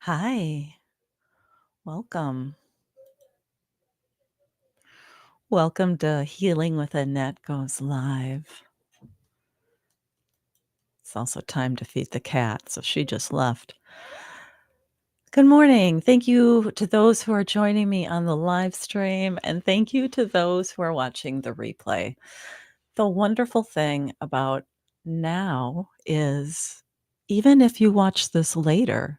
Hi, welcome. Welcome to Healing with Annette goes live. It's also time to feed the cat, so she just left. Good morning. Thank you to those who are joining me on the live stream, and thank you to those who are watching the replay. The wonderful thing about now is even if you watch this later,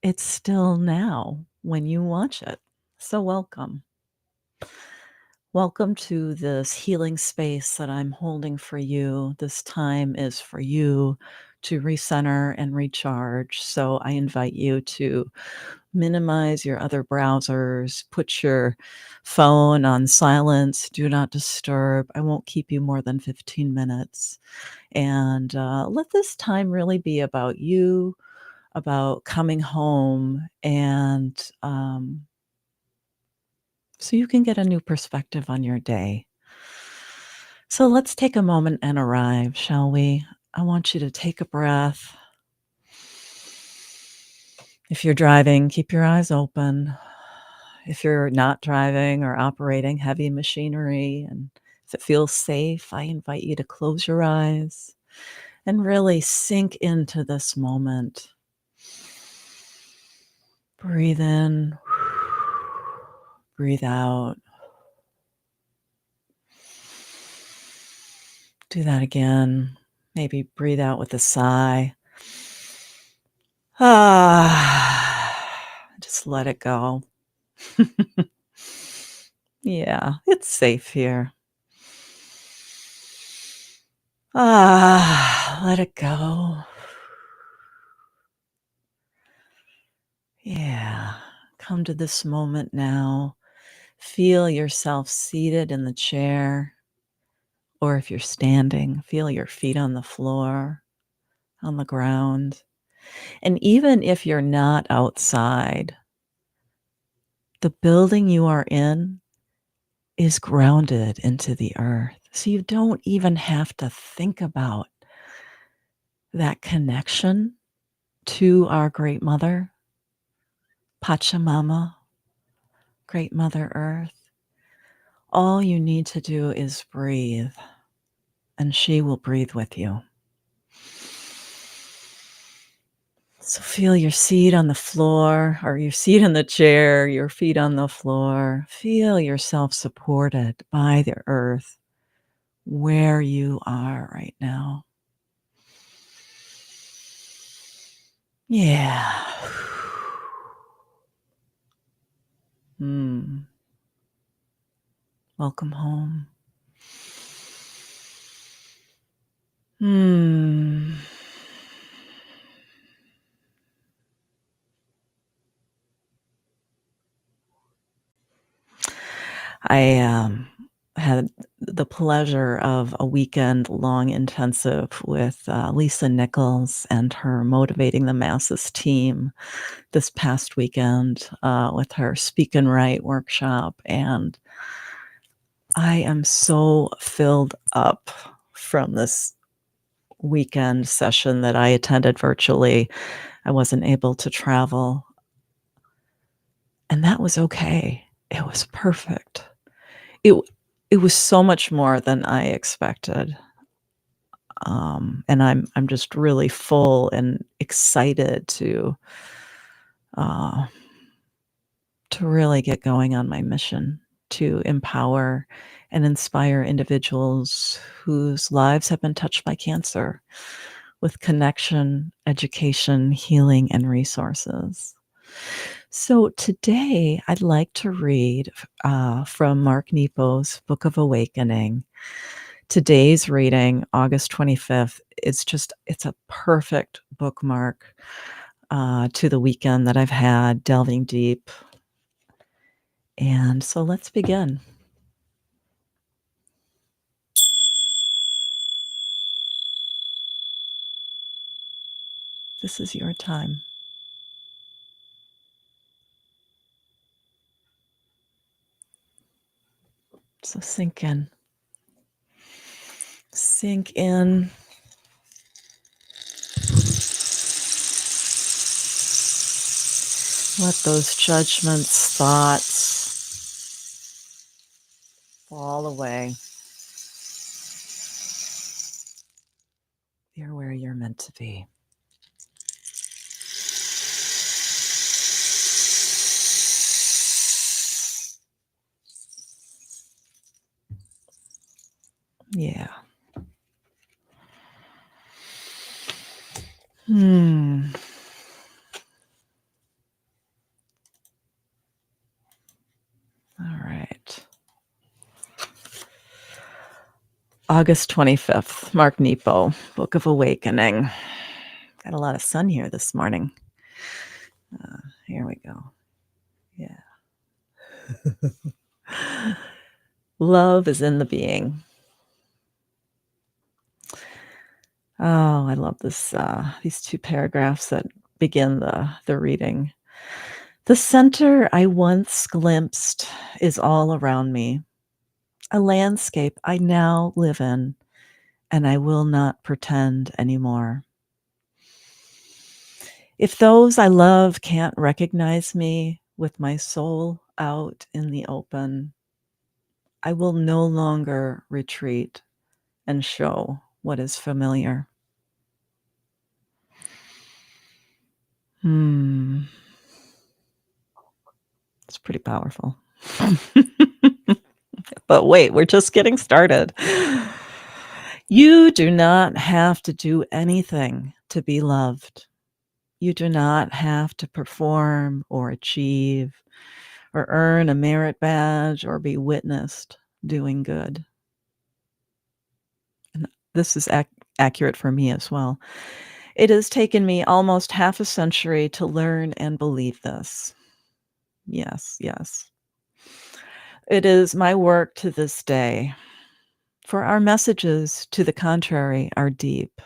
it's still now when you watch it. So welcome. Welcome to this healing space that I'm holding for you. This time is for you to recenter and recharge. So I invite you to minimize your other browsers, put your phone on silence, do not disturb. I won't keep you more than 15 minutes. And let this time really be about you, about coming home, and so you can get a new perspective on your day. So let's take a moment and arrive, shall we? I want you to take a breath. If you're driving, keep your eyes open. If you're not driving or operating heavy machinery, and if it feels safe, I invite you to close your eyes and really sink into this moment. Breathe in, breathe out. Do that again. Maybe breathe out with a sigh. Just let it go. Yeah, it's safe here. Let it go. Yeah, come to this moment now. Feel yourself seated in the chair, or if you're standing, feel your feet on the floor, on the ground. And even if you're not outside, the building you are in is grounded into the earth. So you don't even have to think about that connection to our Great Mother, Pachamama, Great Mother Earth. All you need to do is breathe, and she will breathe with you. So feel your seat on the floor, or your seat in the chair, your feet on the floor. Feel yourself supported by the earth where you are right now. Yeah. Welcome home. I had the pleasure of a weekend-long intensive with Lisa Nichols and her Motivating the Masses team this past weekend with her Speak and Write workshop, and I am so filled up from this weekend session that I attended virtually. I wasn't able to travel, and that was okay. It was perfect. It it was so much more than I expected. And I'm just really full and excited uh, to really get going on my mission to empower and inspire individuals whose lives have been touched by cancer with connection, education, healing, and resources. So today I'd like to read from Mark Nepo's Book of Awakening. Today's reading, August 25th, it's a perfect bookmark to the weekend that I've had delving deep. And so let's begin. This is your time. So sink in. Sink in. Let those judgments, thoughts fall away. You're where you're meant to be. Yeah. All right. August 25th, Mark Nepo, Book of Awakening. Got a lot of sun here this morning. Here we go. Yeah. Love is in the being. Oh, I love this. These two paragraphs that begin the reading. The center I once glimpsed is all around me, a landscape I now live in, and I will not pretend anymore. If those I love can't recognize me with my soul out in the open, I will no longer retreat and show what is familiar. It's pretty powerful. But wait, we're just getting started. You do not have to do anything to be loved. You do not have to perform or achieve or earn a merit badge or be witnessed doing good. And this is accurate for me as well. It has taken me almost half a century to learn and believe this. Yes, yes. It is my work to this day, for our messages to the contrary are deep.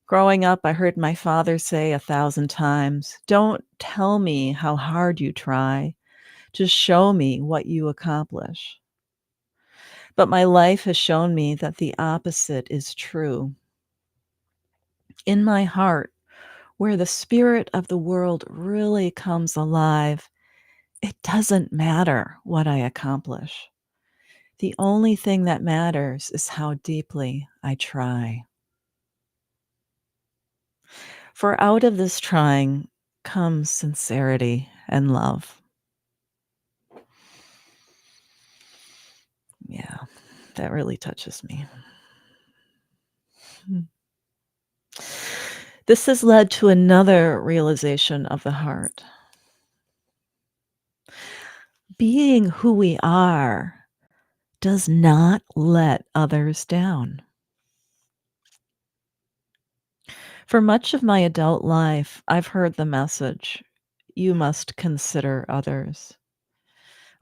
Growing up, I heard my father say 1,000 times, "Don't tell me how hard you try, just show me what you accomplish." But my life has shown me that the opposite is true. In my heart, where the spirit of the world really comes alive, it doesn't matter what I accomplish. The only thing that matters is how deeply I try. For out of this trying comes sincerity and love. Yeah, that really touches me. This has led to another realization of the heart. Being who we are does not let others down. For much of my adult life, I've heard the message, "You must consider others,"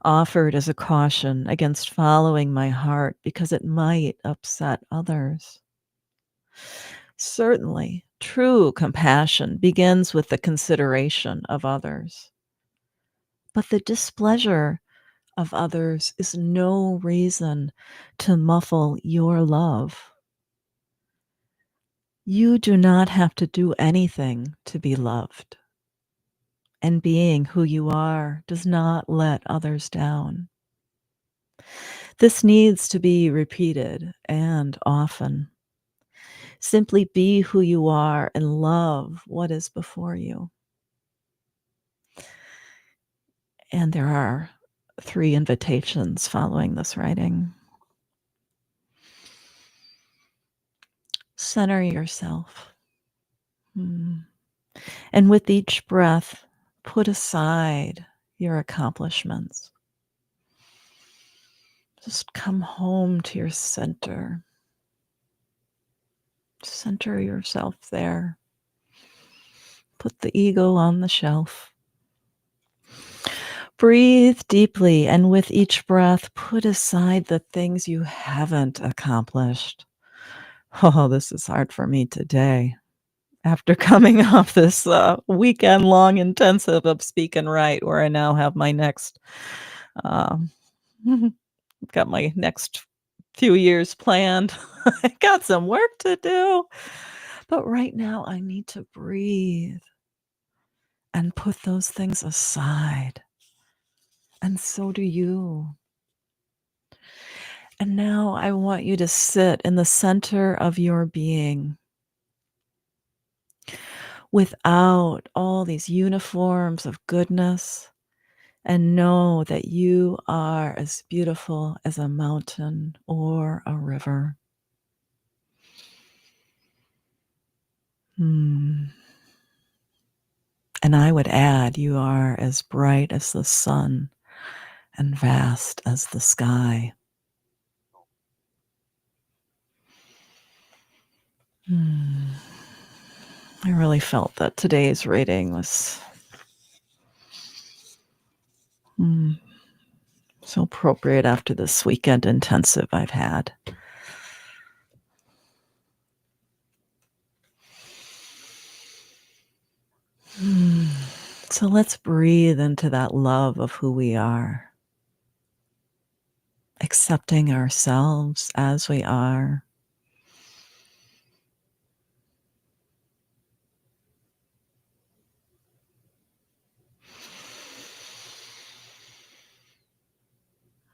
offered as a caution against following my heart because it might upset others. Certainly, true compassion begins with the consideration of others. But the displeasure of others is no reason to muffle your love. You do not have to do anything to be loved. And being who you are does not let others down. This needs to be repeated and often. Simply be who you are and love what is before you. And there are 3 invitations following this writing. Center yourself. And with each breath, put aside your accomplishments. Just come home to your center. Center yourself there. Put the ego on the shelf. Breathe deeply, and with each breath, put aside the things you haven't accomplished. Oh, this is hard for me today. After coming off this weekend-long intensive of Speak and Write, where I now have my next, um, got my next few years planned. I got some work to do. But right now, I need to breathe and put those things aside. And so do you. And now I want you to sit in the center of your being without all these uniforms of goodness and know that you are as beautiful as a mountain or a river. Hmm. And I would add, you are as bright as the sun and vast as the sky. Hmm. I really felt that today's reading was hmm, so appropriate after this weekend intensive I've had. Hmm. So let's breathe into that love of who we are, accepting ourselves as we are.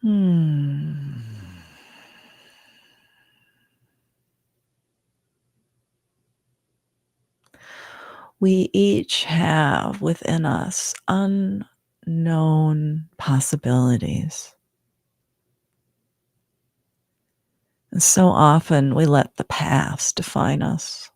Hmm. We each have within us unknown possibilities. And so often we let the past define us.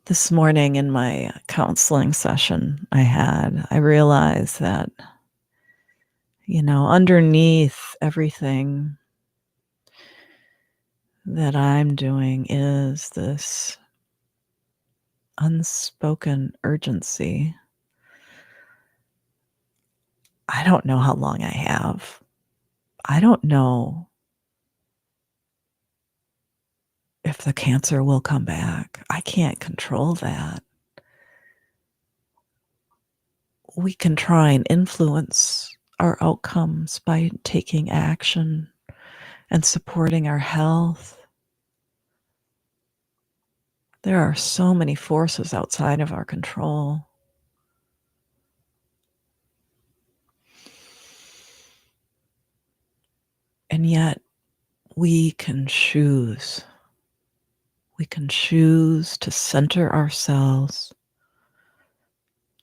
This morning in my counseling session I realized that, underneath everything that I'm doing is this unspoken urgency. I don't know how long I have. I don't know if the cancer will come back. I can't control that. We can try and influence our outcomes by taking action and supporting our health. There are so many forces outside of our control. And yet we can choose. We can choose to center ourselves,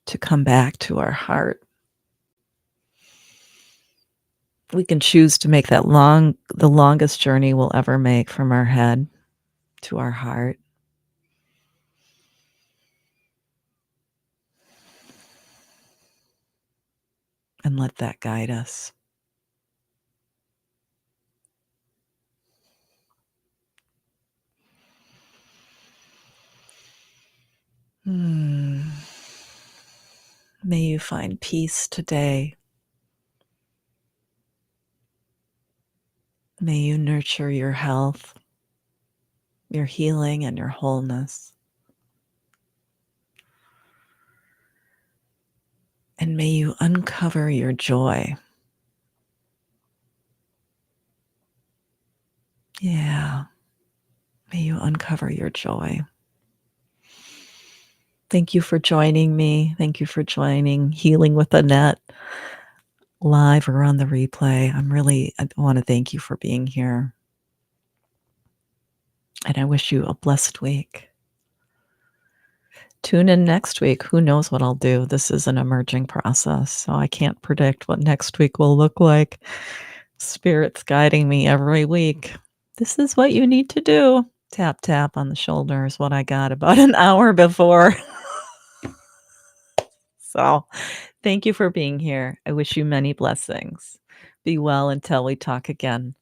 to come back to our heart. We can choose to make the longest journey we'll ever make from our head to our heart. And let that guide us. Hmm. May you find peace today. May you nurture your health, your healing, and your wholeness. And may you uncover your joy. Yeah. May you uncover your joy. Thank you for joining me. Thank you for joining Healing with Annette live or on the replay. I want to thank you for being here. And I wish you a blessed week. Tune in next week. Who knows what I'll do? This is an emerging process, so I can't predict what next week will look like. Spirit's guiding me every week. This is what you need to do. Tap, tap on the shoulder is what I got about an hour before. So thank you for being here. I wish you many blessings. Be well until we talk again.